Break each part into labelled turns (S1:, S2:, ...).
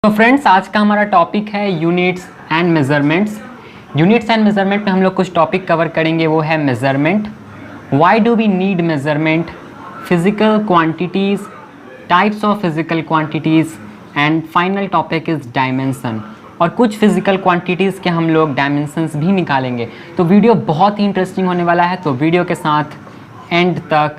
S1: तो फ्रेंड्स, आज का हमारा टॉपिक है units and measurements. Units and measurement में हम लोग कुछ टॉपिक कवर करेंगे, वो है measurement, why do we need measurement, physical quantities, types of physical quantities and final topic is dimension. और कुछ फिजिकल क्वांटिटीज़ के हम लोग डायमेंशंस भी निकालेंगे। तो वीडियो बहुत ही इंटरेस्टिंग होने वाला है, तो वीडियो के साथ एंड तक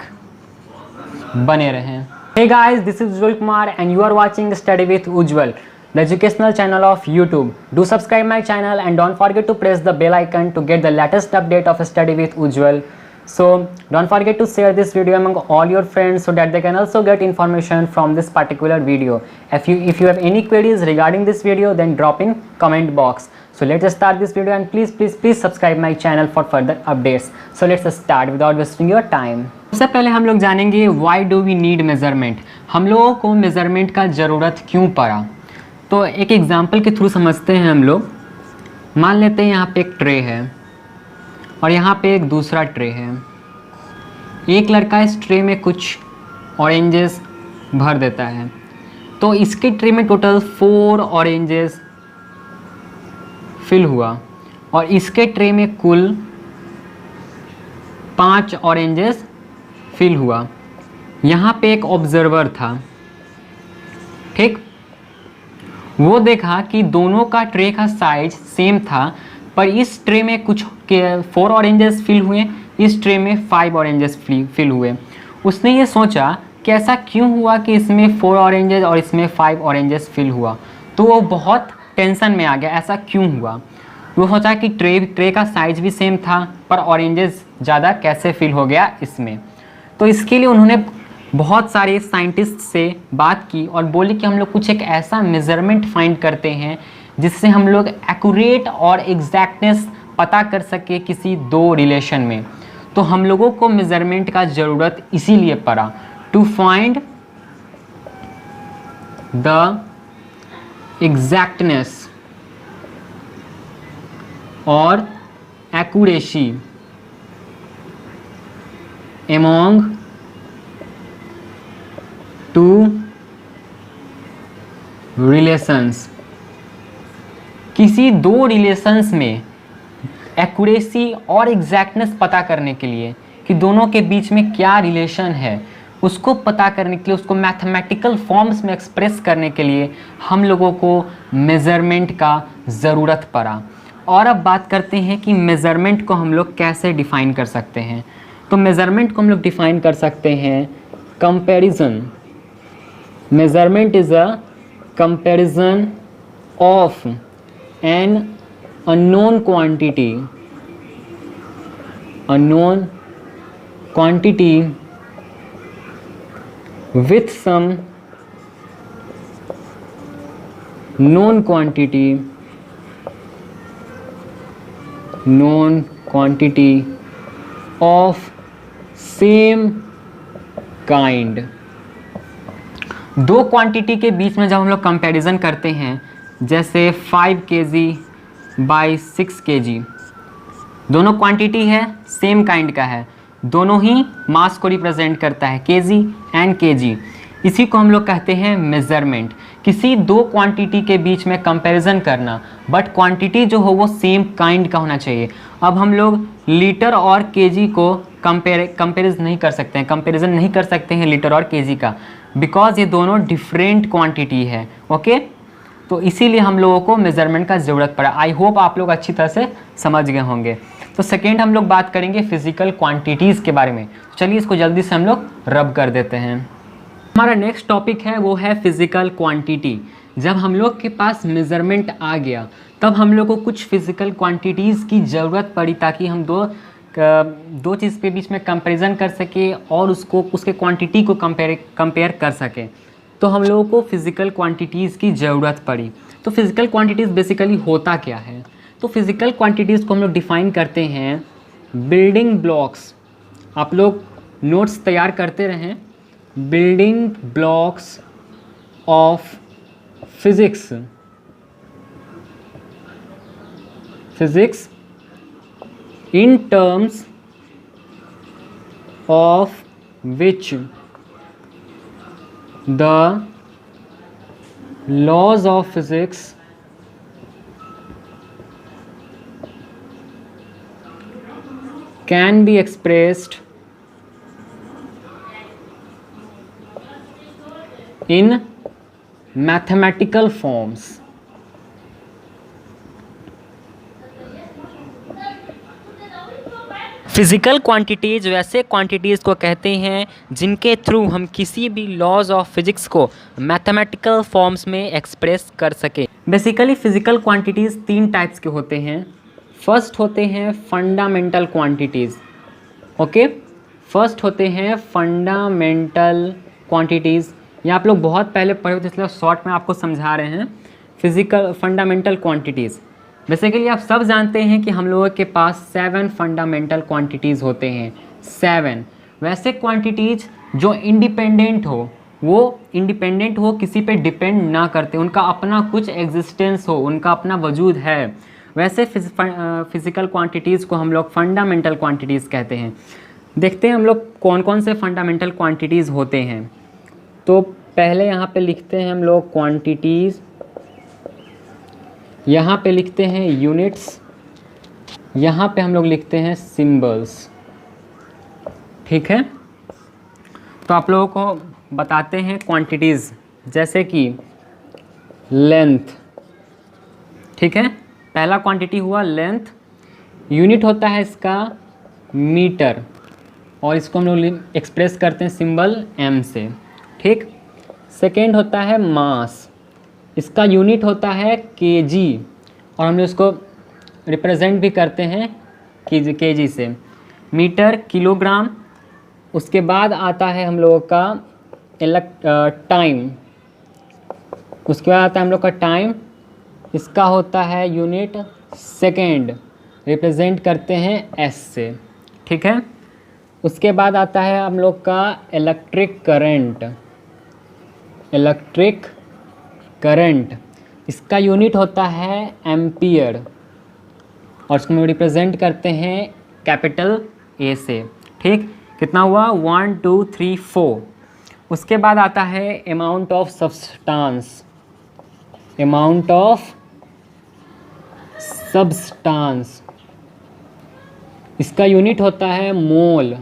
S1: बने रहें। Hey guys, this is Ujjwal Kumar and you are watching Study with Ujjwal, the educational channel of YouTube. Do subscribe my channel and don't forget to press the bell icon to get the latest update of Study with Ujjwal. So don't forget to share this video among all your friends so that they can also get information from this particular video. If you have any queries regarding this video, then drop in comment box. So let's start this video and please subscribe my channel for further updates. So let's start without wasting your time. सबसे पहले हम लोग जानेंगे why do we need measurement. हम लोगों को measurement का ज़रूरत क्यों पड़ा। तो एक एग्जांपल के थ्रू समझते हैं हम लोग। मान लेते हैं यहाँ पे एक ट्रे है और यहाँ पे एक दूसरा ट्रे है। एक लड़का इस ट्रे में कुछ ऑरेंजेस भर देता है, तो इसके ट्रे में टोटल 4 ऑरेंजेस फिल हुआ और इसके ट्रे में कुल 5 ऑरेंजेस फिल हुआ। यहाँ पे एक ऑब्जर्वर था, ठीक, वो देखा कि दोनों का ट्रे का साइज सेम था, पर इस ट्रे में कुछ 4 ऑरेंजेस फिल हुए, इस ट्रे में 5 ऑरेंजेस फिल हुए। उसने ये सोचा कि ऐसा क्यों हुआ कि इसमें 4 ऑरेंजेस और इसमें 5 ऑरेंजेस फिल हुआ। तो वो बहुत टेंशन में आ गया, ऐसा क्यों हुआ। वो सोचा कि ट्रे का साइज भी सेम था, पर ऑरेंजेस ज़्यादा कैसे फिल हो गया इसमें। तो इसके लिए उन्होंने बहुत सारे साइंटिस्ट से बात की और बोले कि हम लोग कुछ एक ऐसा मेज़रमेंट फाइंड करते हैं जिससे हम लोग एक्यूरेट और एग्जैक्टनेस पता कर सके किसी 2 रिलेशन में। तो हम लोगों को मेज़रमेंट का ज़रूरत इसीलिए पड़ा, टू फाइंड द एग्जैक्टनेस और एक्यूरेसी among 2 रिलेशंस। किसी 2 रिलेशंस में एक्यूरेसी और एग्जैक्टनेस पता करने के लिए कि दोनों के बीच में क्या रिलेशन है, उसको पता करने के लिए, उसको मैथमेटिकल फॉर्म्स में एक्सप्रेस करने के लिए हम लोगों को मेज़रमेंट का ज़रूरत पड़ा। और अब बात करते हैं कि मेज़रमेंट को हम लोग कैसे डिफ़ाइन कर सकते हैं। तो मेज़रमेंट को हम लोग डिफ़ाइन कर सकते हैं comparison. Measurement is a comparison of an unknown quantity with some known quantity of same kind। 2 quantity के बीच में जब हम लोग कंपैरिजन करते हैं, जैसे 5 kg बाई 6 kg, दोनों क्वांटिटी है, सेम काइंड का है, दोनों ही मास को रिप्रेजेंट करता है, केजी एंड केजी। इसी को हम लोग कहते हैं मेज़रमेंट। किसी 2 क्वांटिटी के बीच में कंपैरिजन करना, बट क्वांटिटी जो हो वो सेम काइंड का होना चाहिए। अब हम लोग लीटर और केजी को कंपेरिजन नहीं कर सकते हैं लीटर और केजी का, बिकॉज ये दोनों डिफरेंट क्वांटिटी है। ओके, तो इसीलिए हम लोगों को मेज़रमेंट का ज़रूरत पड़ा। आई होप आप लोग अच्छी तरह से समझ गए होंगे। तो सेकेंड हम लोग बात करेंगे फिजिकल क्वांटिटीज़ के बारे में। चलिए इसको जल्दी से हम लोग रब कर देते हैं। हमारा नेक्स्ट टॉपिक है वो है फिजिकल क्वांटिटी। जब हम लोग के पास मेज़रमेंट आ गया, तब हम लोग को कुछ फिजिकल क्वांटिटीज़ की ज़रूरत पड़ी ताकि हम दो चीज़ के बीच में कंपैरिजन कर सके और उसके क्वांटिटी को कंपेयर कर सके। तो हम लोगों को फिज़िकल क्वांटिटीज़ की ज़रूरत पड़ी। तो फिज़िकल क्वांटिटीज़ बेसिकली होता क्या है। तो फिज़िकल क्वांटिटीज़ को हम लोग डिफ़ाइन करते हैं बिल्डिंग ब्लॉक्स। आप लोग नोट्स तैयार करते रहें। Building blocks of physics in terms of which the laws of physics can be expressed in mathematical forms. Physical quantities वैसे क्वांटिटीज़ को कहते हैं जिनके थ्रू हम किसी भी लॉज ऑफ फिजिक्स को मैथमेटिकल फॉर्म्स में एक्सप्रेस कर सके। बेसिकली फिजिकल क्वांटिटीज़ 3 टाइप्स के होते हैं। फर्स्ट होते हैं फंडामेंटल क्वांटिटीज़। ओके, फर्स्ट होते हैं फंडामेंटल क्वांटिटीज़। ये आप लोग बहुत पहले पढ़े हो, इसलिए शॉर्ट में आपको समझा रहे हैं। फिजिकल फंडामेंटल क्वांटिटीज़ बेसिकली आप सब जानते हैं कि हम लोगों के पास 7 फंडामेंटल क्वांटिटीज़ होते हैं। 7 वैसे क्वांटिटीज़ जो इंडिपेंडेंट हो, वो इंडिपेंडेंट हो, किसी पे डिपेंड ना करते, उनका अपना कुछ एग्जिस्टेंस हो, उनका अपना वजूद है। वैसे फिजिकल क्वांटिटीज़ को हम लोग फंडामेंटल क्वांटिटीज़ कहते हैं। देखते हैं हम लोग कौन कौन से फंडामेंटल क्वांटिटीज़ होते हैं। तो पहले यहाँ पे लिखते हैं हम लोग क्वांटिटीज़, यहाँ पे लिखते हैं यूनिट्स, यहाँ पे हम लोग लिखते हैं सिंबल्स। ठीक है, तो आप लोगों को बताते हैं क्वांटिटीज़, जैसे कि लेंथ। ठीक है, पहला क्वांटिटी हुआ लेंथ। यूनिट होता है इसका मीटर, और इसको हम लोग एक्सप्रेस करते हैं सिंबल m से। ठीक, सेकेंड होता है मास। इसका यूनिट होता है kg, और हम लोग इसको रिप्रेजेंट भी करते हैं kg से। Metre kilogram. उसके बाद आता है हम लोगों का टाइम। उसके बाद आता है हम लोग का टाइम। इसका होता है यूनिट सेकेंड, रिप्रेजेंट करते हैं s से। ठीक है, उसके बाद आता है हम लोग का इलेक्ट्रिक करंट। इलेक्ट्रिक करंट, इसका यूनिट होता है एम्पियर, और इसको हम रिप्रेजेंट करते हैं कैपिटल A से। ठीक, कितना हुआ 1 2 3 4। उसके बाद आता है amount of substance. Amount of substance, इसका यूनिट होता है मोल,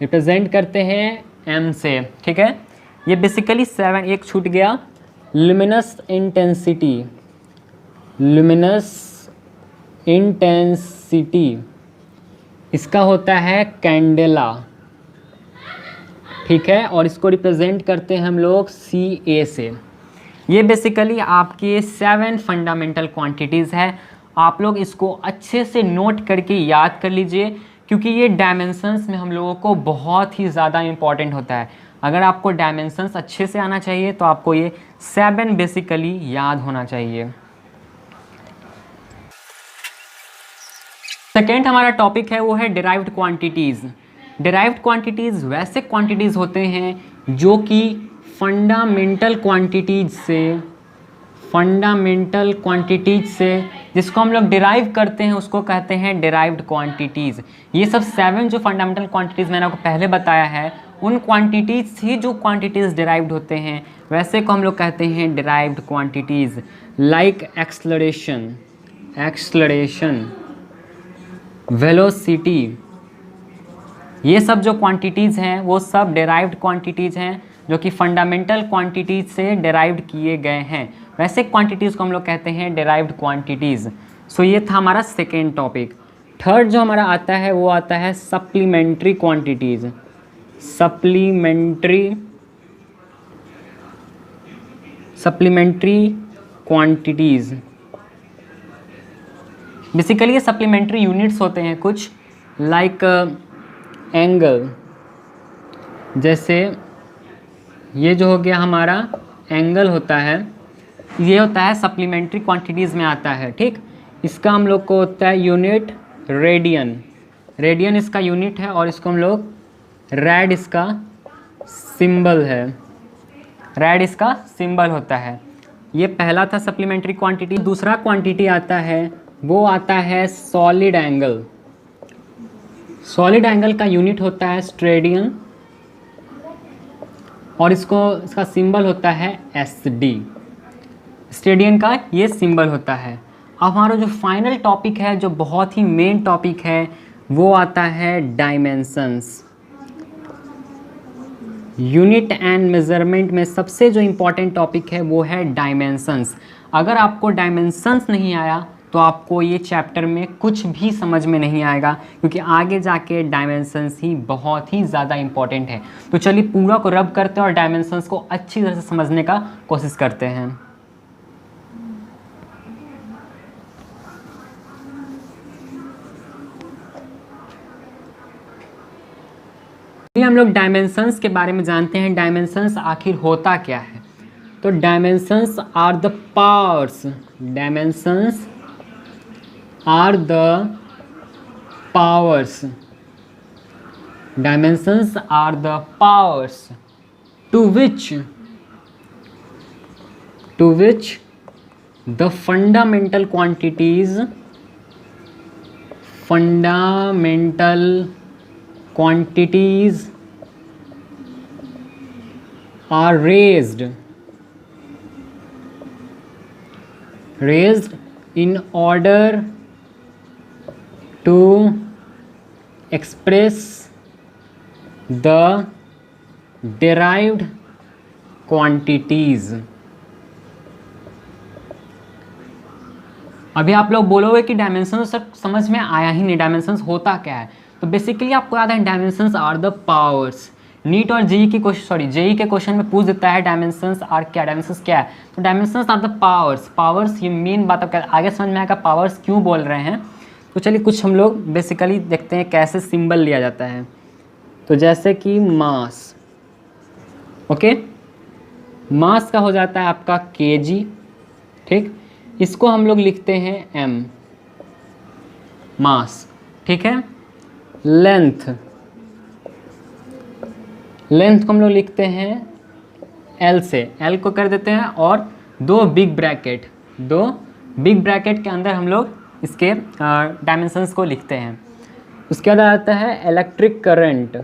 S1: रिप्रेजेंट करते हैं m से। ठीक है, ये बेसिकली 7। एक छूट गया, लुमिनस इंटेंसिटी। लुमिनस इंटेंसिटी, इसका होता है कैंडेला। ठीक है, और इसको रिप्रेजेंट करते हैं हम लोग Ca से। ये बेसिकली आपके 7 फंडामेंटल क्वांटिटीज़ है। आप लोग इसको अच्छे से नोट करके याद कर लीजिए, क्योंकि ये डायमेंशंस में हम लोगों को बहुत ही ज़्यादा इम्पॉर्टेंट होता है। अगर आपको डायमेंशंस अच्छे से आना चाहिए तो आपको ये 7 बेसिकली याद होना चाहिए। सेकेंड हमारा टॉपिक है वो है डिराइव्ड क्वांटिटीज़। डिराइव्ड क्वांटिटीज़ वैसे क्वांटिटीज़ होते हैं जो कि फंडामेंटल क्वांटिटीज से जिसको हम लोग डिराइव करते हैं उसको कहते हैं डिराइव्ड क्वांटिटीज़। ये सब 7 जो फंडामेंटल क्वांटिटीज़ मैंने आपको पहले बताया है, उन क्वांटिटीज़ से जो क्वांटिटीज़ डिराइव्ड होते हैं वैसे को हम लोग कहते हैं derived quantities. Like acceleration, velocity, ये सब जो क्वांटिटीज़ हैं वो सब डिराइव्ड क्वांटिटीज़ हैं जो कि फंडामेंटल क्वांटिटीज़ से डिराइव्ड किए गए हैं। वैसे क्वांटिटीज़ को हम लोग कहते हैं डिराइव्ड क्वांटिटीज़। सो ये था हमारा सेकेंड टॉपिक। थर्ड जो हमारा आता है वो आता है supplementary quantities. Supplementary quantities basically ये सप्लीमेंट्री यूनिट्स होते हैं कुछ, लाइक एंगल। जैसे ये जो हो गया हमारा एंगल होता है, ये होता है सप्लीमेंट्री क्वांटिटीज़ में आता है। ठीक, इसका हम लोग को होता है यूनिट रेडियन। रेडियन इसका यूनिट है और इसको हम लोग रेड इसका सिंबल है, रेड इसका सिंबल होता है। ये पहला था सप्लीमेंट्री क्वांटिटी। दूसरा क्वांटिटी आता है वो आता है सॉलिड एंगल। सॉलिड एंगल का यूनिट होता है स्टेडियन और इसका सिंबल होता है SD। स्टेडियम का ये सिंबल होता है। अब हमारा जो फाइनल टॉपिक है, जो बहुत ही मेन टॉपिक है, वो आता है डायमेंशंस। यूनिट एंड मेजरमेंट में सबसे जो इम्पोर्टेंट टॉपिक है वो है डायमेंशंस। अगर आपको डायमेंशंस नहीं आया तो आपको ये चैप्टर में कुछ भी समझ में नहीं आएगा, क्योंकि आगे जाके डायमेंशंस ही बहुत ही ज़्यादा इम्पोर्टेंट है। तो चलिए पूरा को रब करते हैं और डायमेंशंस को अच्छी तरह से समझने का कोशिश करते हैं। हम लोग डायमेंशंस के बारे में जानते हैं। डायमेंशंस आखिर होता क्या है? तो dimensions are the powers, dimensions are the powers, dimensions are the powers to which the fundamental quantities are raised in order to express the derived quantities। अभी आप लोग बोलोगे कि डायमेंशंस सर समझ में आया ही नहीं, डायमेंशंस होता क्या है? तो बेसिकली आपको याद है dimensions are the powers. NEET और जेई के क्वेश्चन में पूछ देता है डायमेंशंस आर क्या, डायमेंशंस क्या है? तो dimensions are the powers. Powers ये मेन बात अब आगे समझ में आएगा पावर्स क्यों बोल रहे हैं। तो चलिए कुछ हम लोग बेसिकली देखते हैं कैसे सिंबल लिया जाता है। तो जैसे कि मास, ओके, मास का हो जाता है आपका केजी, ठीक, इसको हम लोग लिखते हैं एम, मास, ठीक है। लेंथ को हम लोग लिखते हैं एल से, एल को कर देते हैं और दो बिग ब्रैकेट के अंदर हम लोग इसके डायमेंशंस को लिखते हैं। उसके बाद आता है इलेक्ट्रिक करंट,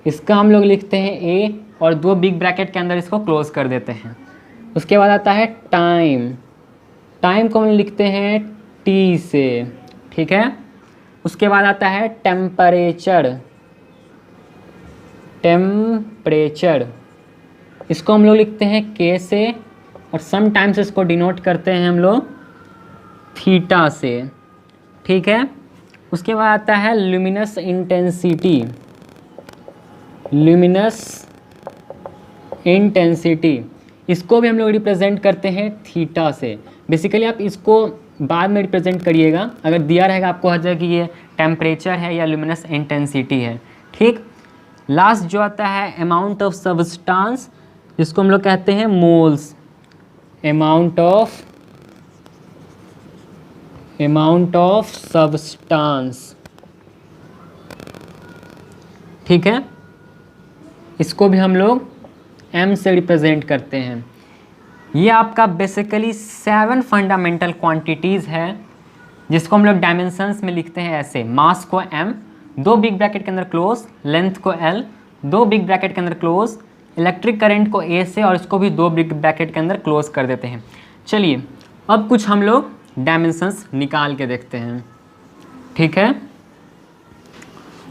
S1: इसका हम लोग लिखते हैं ए और दो बिग ब्रैकेट के अंदर इसको क्लोज कर देते हैं। उसके बाद आता है टाइम को हम लिखते हैं टी से, ठीक है। उसके बाद आता है टेम्परेचर, इसको हम लोग लिखते हैं के से और समटाइम्स इसको डिनोट करते हैं हम लोग थीटा से, ठीक है। उसके बाद आता है ल्यूमिनस इंटेंसिटी, इसको भी हम लोग रिप्रेजेंट करते हैं थीटा से। बेसिकली आप इसको बाद में रिप्रेजेंट करिएगा, अगर दिया रहेगा आपको हर जगह कि ये टेम्परेचर है या ल्यूमिनस इंटेंसिटी है, ठीक। लास्ट जो आता है अमाउंट ऑफ सब्सटेंस, जिसको हम लोग कहते हैं मोल्स, अमाउंट ऑफ सब्सटेंस, ठीक है। इसको भी हम लोग एम से रिप्रेजेंट करते हैं। ये आपका बेसिकली 7 फंडामेंटल क्वांटिटीज़ है जिसको हम लोग डायमेंशंस में लिखते हैं ऐसे। मास को एम, दो बिग ब्रैकेट के अंदर क्लोज, लेंथ को एल, दो बिग ब्रैकेट के अंदर क्लोज, इलेक्ट्रिक करंट को ए से और इसको भी दो बिग ब्रैकेट के अंदर क्लोज कर देते हैं। चलिए अब कुछ हम लोग डायमेंशंस निकाल के देखते हैं, ठीक है।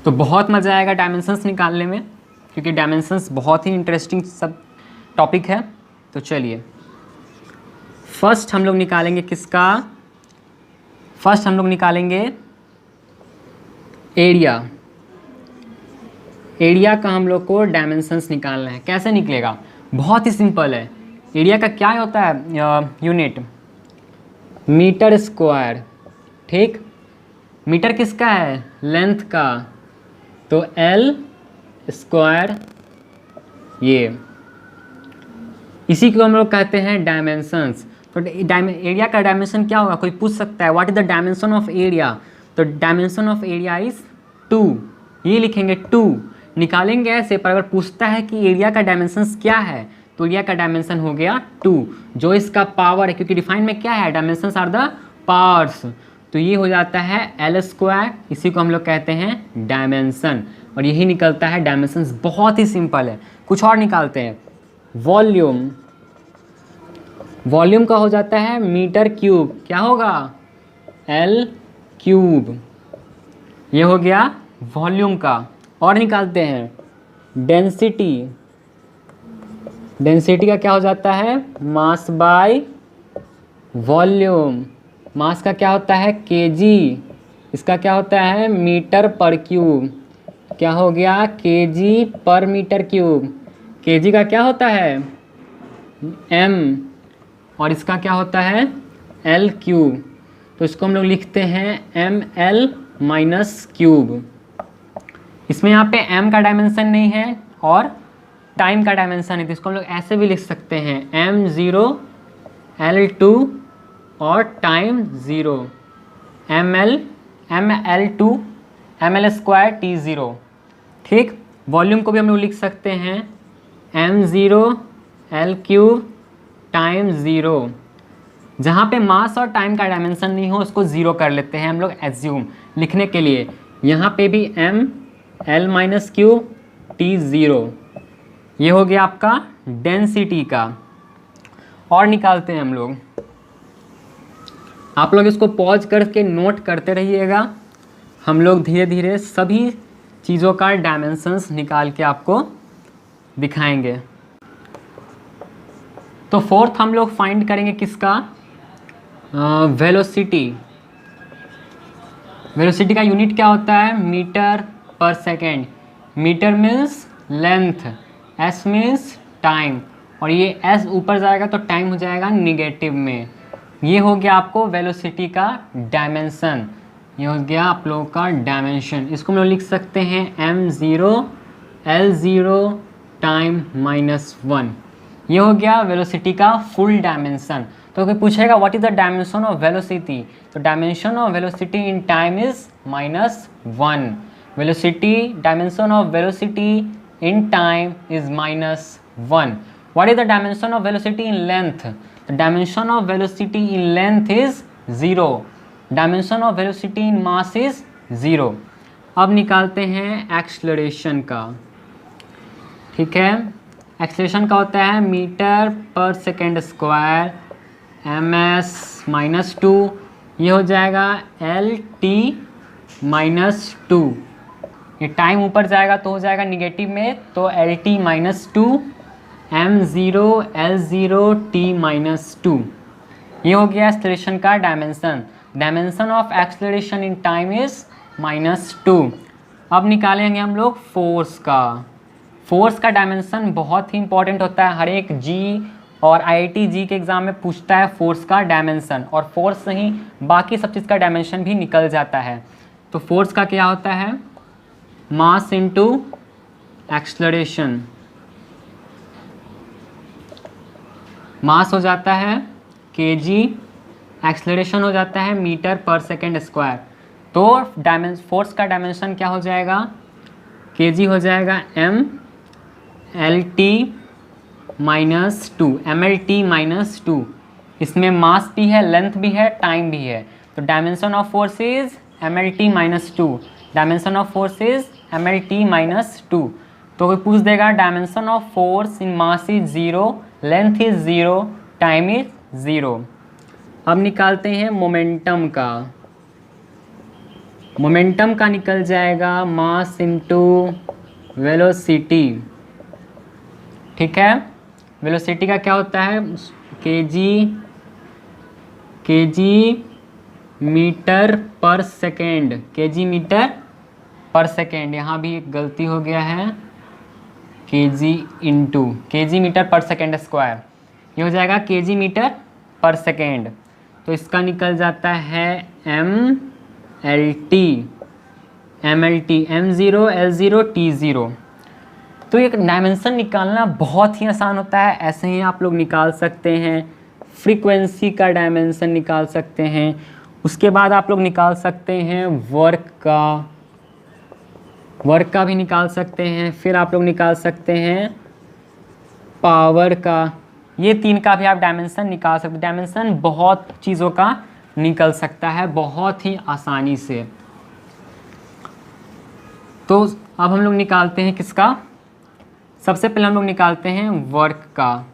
S1: तो बहुत मज़ा आएगा डायमेंशंस निकालने में, क्योंकि डायमेंशंस बहुत ही इंटरेस्टिंग सब टॉपिक है। तो चलिए फर्स्ट हम लोग निकालेंगे किसका? फर्स्ट हम लोग निकालेंगे एरिया का हम लोग को डायमेंशंस निकालना है। कैसे निकलेगा? बहुत ही सिंपल है। एरिया का क्या होता है यूनिट? मीटर स्क्वायर, ठीक। मीटर किसका है? लेंथ का, तो एल स्क्वायर, ये इसी को हम लोग कहते हैं डायमेंशंस। तो एरिया का डायमेंशन क्या होगा? कोई पूछ सकता है what is the dimension of area? तो डायमेंशन ऑफ एरिया इज 2, ये लिखेंगे 2, निकालेंगे ऐसे। पर अगर पूछता है कि एरिया का डायमेंशंस क्या है, तो एरिया का डायमेंशन हो गया 2, जो इसका पावर है, क्योंकि डिफाइन में क्या है? Dimensions are the powers. तो ये हो जाता है एल स्क्वायर, इसी को हम लोग कहते हैं डायमेंशन। और यही निकलता है डायमेंशंस। बहुत ही सिंपल है। कुछ और निकालते हैं। वॉल्यूम, वॉल्यूम का हो जाता है मीटर क्यूब, क्या होगा L क्यूब, ये हो गया वॉल्यूम का। और निकालते हैं डेंसिटी, डेंसिटी का क्या हो जाता है मास बाय वॉल्यूम, मास का क्या होता है केजी, इसका क्या होता है मीटर पर क्यूब, क्या हो गया केजी पर मीटर क्यूब, केजी का क्या होता है m, और इसका क्या होता है L क्यूब। तो इसको हम लोग लिखते हैं ml माइनस क्यूब। इसमें यहाँ पे m का डायमेंशन नहीं है और टाइम का डायमेंशन है, तो इसको हम लोग ऐसे भी लिख सकते हैं m0 L2 और time 0 ml2 ml square T0। ठीक, वॉल्यूम को भी हम लोग लिख सकते हैं m0 L क्यूब टाइम 0। जहाँ पे मास और टाइम का डायमेंशन नहीं हो उसको 0 कर लेते हैं हम लोग एज्यूम लिखने के लिए। यहाँ पे भी m L minus cube T0, ये हो गया आपका डेंसिटी का। और निकालते हैं हम लोग, आप लोग इसको पॉज करके नोट करते रहिएगा, हम लोग धीरे धीरे सभी चीज़ों का डायमेंशंस निकाल के आपको दिखाएंगे। तो फोर्थ हम लोग फाइंड करेंगे किसका, वेलोसिटी। वेलोसिटी का यूनिट क्या होता है मीटर पर second, metre means length, s means time, और ये s ऊपर जाएगा तो टाइम हो जाएगा निगेटिव में। ये हो गया आपको वेलोसिटी का डायमेंशन, ये हो गया आप लोगों का डायमेंशन। इसको हम लोग लिख सकते हैं m0 L0 टाइम -1, ये हो गया वेलोसिटी का फुल डायमेंशन। तो कोई पूछेगा what is the dimension of velocity, तो dimension of velocity in time is -1, velocity dimension of velocity in time is -1। What is the dimension of velocity in length, the dimension of velocity in length is 0, dimension of velocity in mass is 0। अब निकालते हैं acceleration का। ठीक है, acceleration का होता है metre पर सेकेंड स्क्वायर ms-2, ये हो जाएगा LT -2, ये टाइम ऊपर जाएगा तो हो जाएगा निगेटिव में, तो LT -2 m0 L0 T -2, ये हो गया एक्सेलरेशन का dimension. Dimension of acceleration in time is -2। अब निकालेंगे हम लोग फोर्स का। फोर्स का डायमेंशन बहुत ही इंपॉर्टेंट होता है, हर एक जी और IIT जी के एग्ज़ाम में पूछता है फोर्स का डायमेंशन, और फोर्स से ही बाकी सब चीज़ का डायमेंशन भी निकल जाता है। तो फोर्स का क्या होता है मास इनटू एक्सेलरेशन, मास हो जाता है kg, एक्सेलरेशन हो जाता है मीटर पर सेकेंड स्क्वायर। तो फोर्स का डायमेंशन क्या हो जाएगा kg हो जाएगा m LT -2, MLT -2, इसमें मास भी है लेंथ भी है टाइम भी है, तो dimension of force is MLT -2, dimension of force is MLT -2। तो कोई पूछ देगा dimension of force in mass is 0, length is 0, time is 0। अब निकालते हैं मोमेंटम का। मोमेंटम का निकल जाएगा मास इनटू वेलोसिटी। ठीक है, वेलोसिटी का क्या होता है kg मीटर पर सेकेंड, kg मीटर पर सेकेंड, यहाँ भी एक गलती हो गया है kg मीटर पर सेकेंड स्क्वायर, ये हो जाएगा kg मीटर पर सेकेंड। तो इसका निकल जाता है MLT m0 L0 T0। तो एक डायमेंशन निकालना बहुत ही आसान होता है, ऐसे ही आप लोग निकाल सकते हैं। फ्रीक्वेंसी का डायमेंशन निकाल सकते हैं, उसके बाद आप लोग निकाल सकते हैं वर्क का भी निकाल सकते हैं, फिर आप लोग निकाल सकते हैं पावर का, ये तीन का भी आप डायमेंशन निकाल सकते हैं। डायमेंशन बहुत चीज़ों का निकल सकता है बहुत ही आसानी से। तो अब हम लोग निकालते हैं किसका, सबसे पहले हम लोग निकालते हैं वर्क का।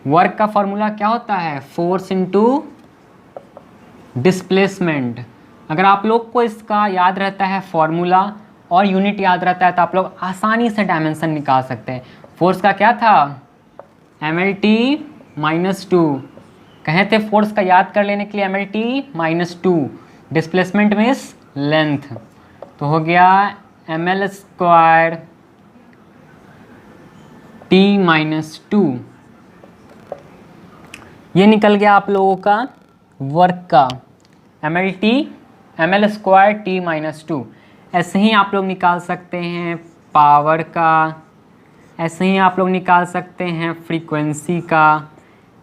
S1: वर्क का फॉर्मूला क्या होता है, फोर्स इनटू डिस्प्लेसमेंट। अगर आप लोग को इसका याद रहता है फॉर्मूला और यूनिट याद रहता है तो आप लोग आसानी से डायमेंशन निकाल सकते हैं। फोर्स का क्या था, mlt-2, कहे थे फोर्स का याद कर लेने के लिए mlt-2, डिस्प्लेसमेंट मीन्स लेंथ, तो हो गया ml² t-2। ये निकल गया आप लोगों का वर्क का ml² t-2। ऐसे ही आप लोग निकाल सकते हैं पावर का, ऐसे ही आप लोग निकाल सकते हैं फ्रीक्वेंसी का,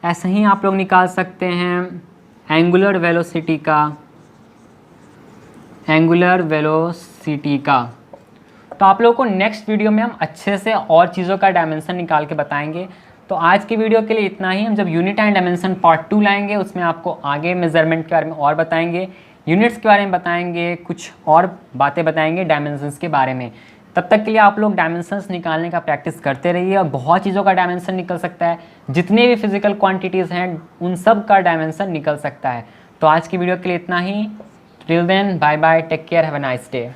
S1: ऐसे ही आप लोग निकाल सकते हैं एंगुलर वेलोसिटी का, एंगुलर वेलोसिटी का। तो आप लोगों को नेक्स्ट वीडियो में हम अच्छे से और चीज़ों का डायमेंशन निकाल के बताएंगे। तो आज की वीडियो के लिए इतना ही। हम जब यूनिट एंड डायमेंशन पार्ट 2 लाएंगे उसमें आपको आगे मेजरमेंट के बारे में और बताएंगे, यूनिट्स के बारे में बताएंगे, कुछ और बातें बताएंगे डायमेंशंस के बारे में। तब तक के लिए आप लोग डायमेंशंस निकालने का प्रैक्टिस करते रहिए और बहुत चीज़ों का डायमेंशन निकल सकता है। जितने भी फिजिकल क्वांटिटीज़ हैं उन सब का डायमेंशन निकल सकता है। तो आज की वीडियो के लिए इतना ही। Till then bye bye, take care, have a nice day.